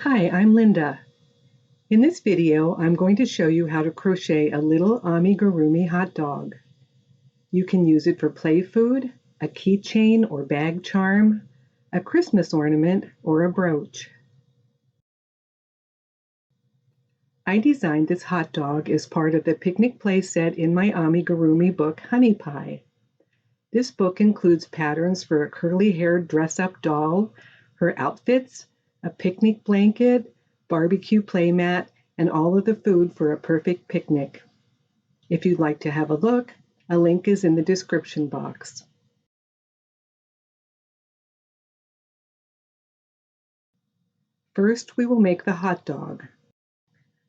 Hi, I'm Linda. In this video, I'm going to show you how to crochet a little amigurumi hot dog. You can use it for play food, a keychain or bag charm, a Christmas ornament, or a brooch. I designed this hot dog as part of the picnic play set in my amigurumi book, Honey Pie. This book includes patterns for a curly-haired dress-up doll, her outfits, a picnic blanket, barbecue playmat, and all of the food for a perfect picnic. If you'd like to have a look, a link is in the description box. First, we will make the hot dog.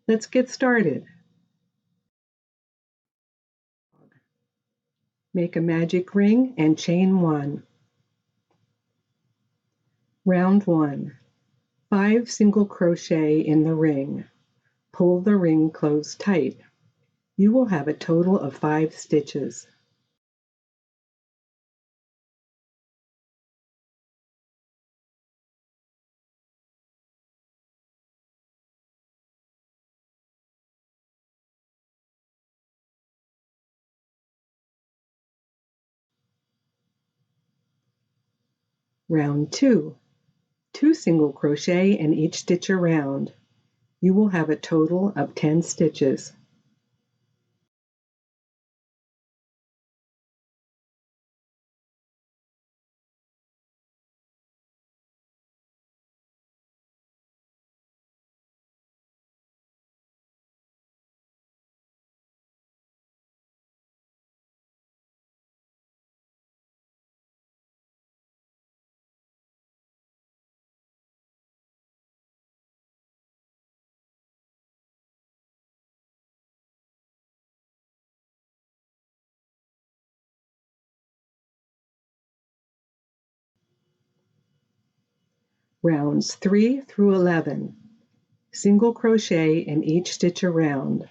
Let's get started. Make a magic ring and chain 1. Round 1. 5 single crochet in the ring. Pull the ring closed tight. You will have a total of 5 stitches. Round 2. 2 single crochet in each stitch around. You will have a total of 10 stitches. Rounds 3 through 11. Single crochet in each stitch around.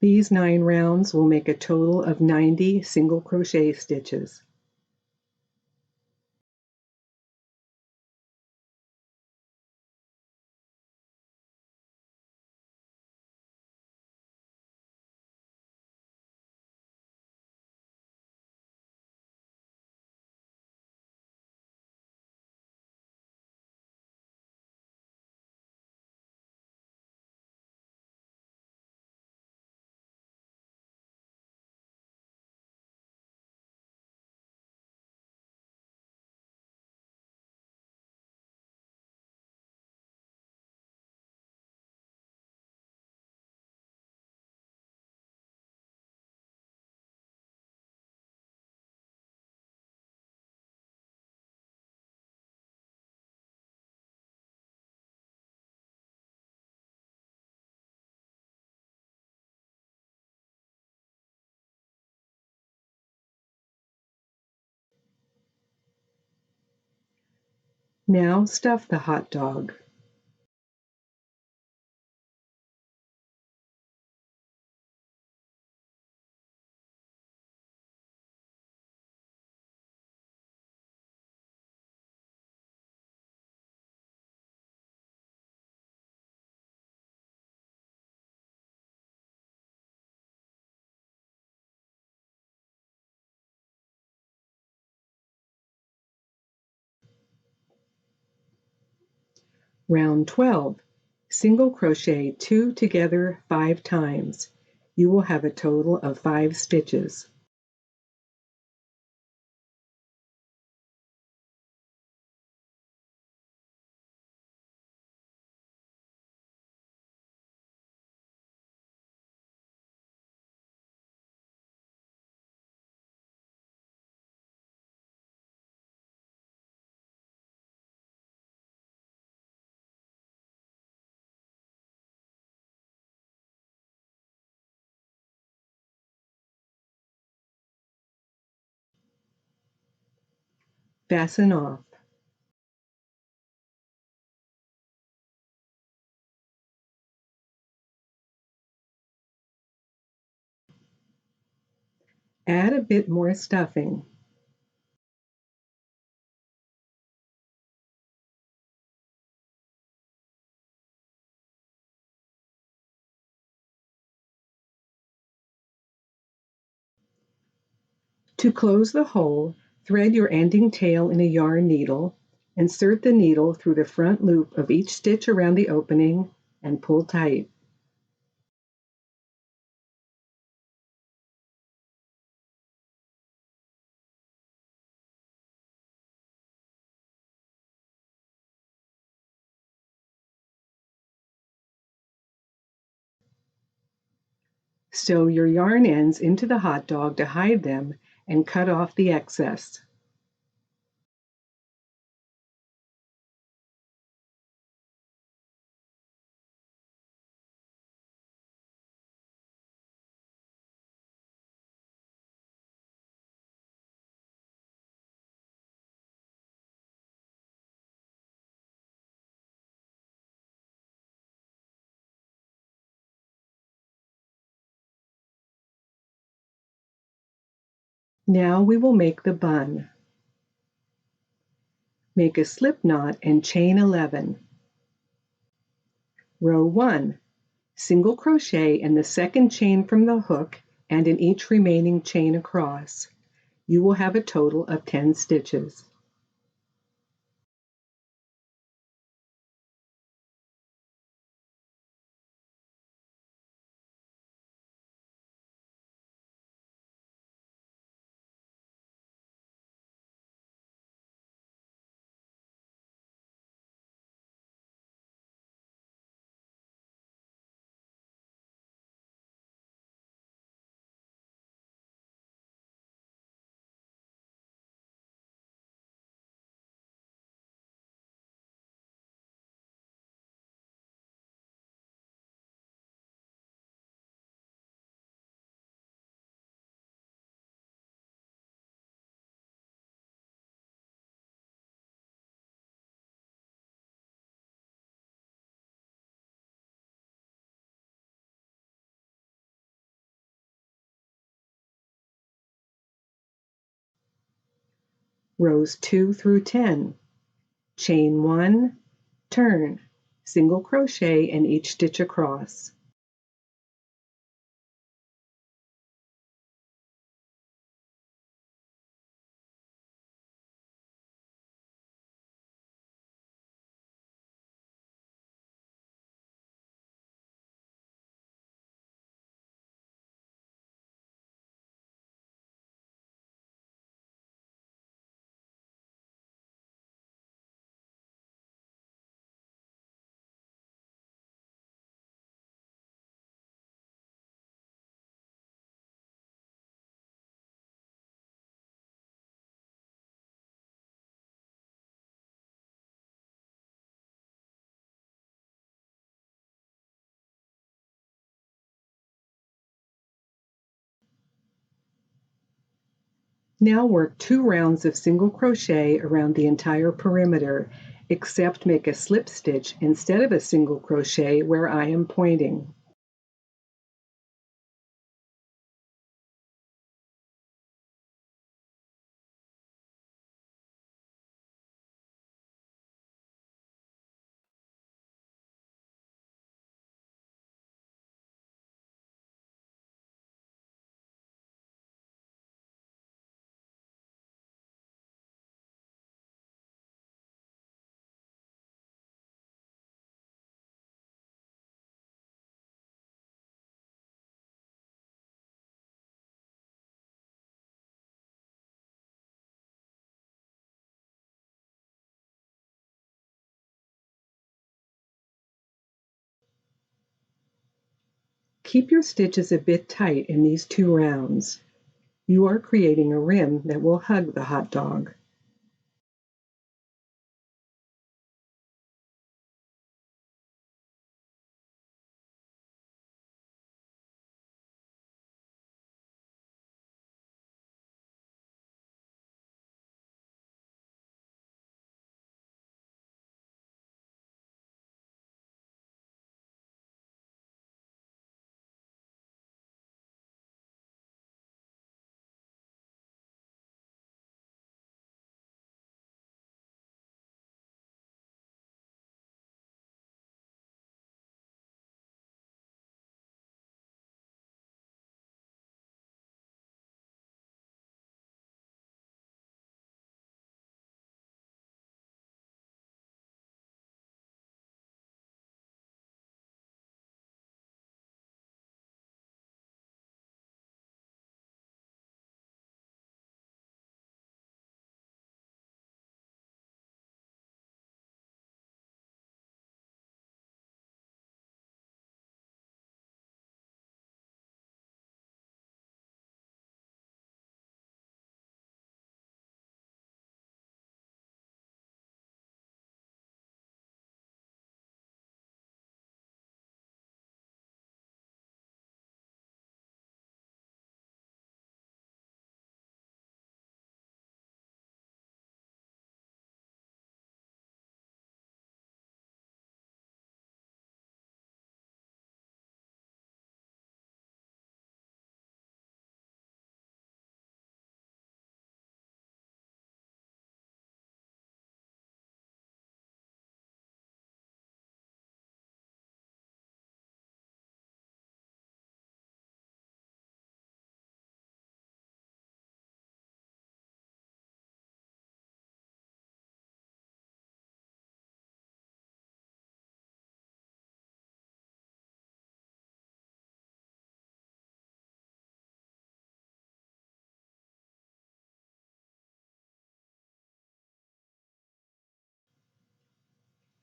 These 9 rounds will make a total of 90 single crochet stitches. Now stuff the hot dog. Round 12. Single crochet 2 together 5 times. You will have a total of 5 stitches. Fasten off. Add a bit more stuffing. To close the hole, thread your ending tail in a yarn needle, insert the needle through the front loop of each stitch around the opening, and pull tight. Sew your yarn ends into the hot dog to hide them and cut off the excess. Now we will make the bun. Make a slip knot and chain 11. Row 1. Single crochet in the second chain from the hook and in each remaining chain across. You will have a total of 10 stitches. Rows 2 through 10. Chain 1, turn, single crochet in each stitch across. Now work 2 rounds of single crochet around the entire perimeter, except make a slip stitch instead of a single crochet where I am pointing. Keep your stitches a bit tight in these 2 rounds. You are creating a rim that will hug the hot dog.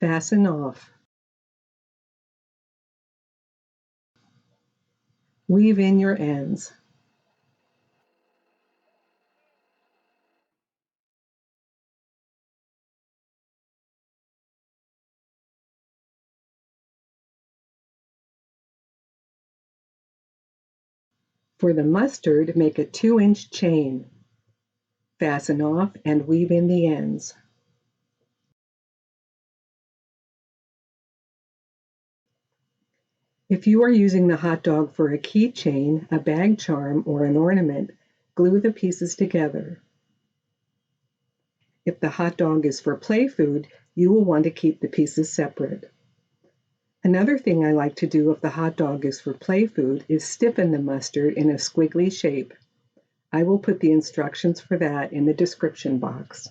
Fasten off. Weave in your ends. For the mustard, make a 2-inch chain. Fasten off and weave in the ends. If you are using the hot dog for a keychain, a bag charm, or an ornament, glue the pieces together. If the hot dog is for play food, you will want to keep the pieces separate. Another thing I like to do if the hot dog is for play food is stiffen the mustard in a squiggly shape. I will put the instructions for that in the description box.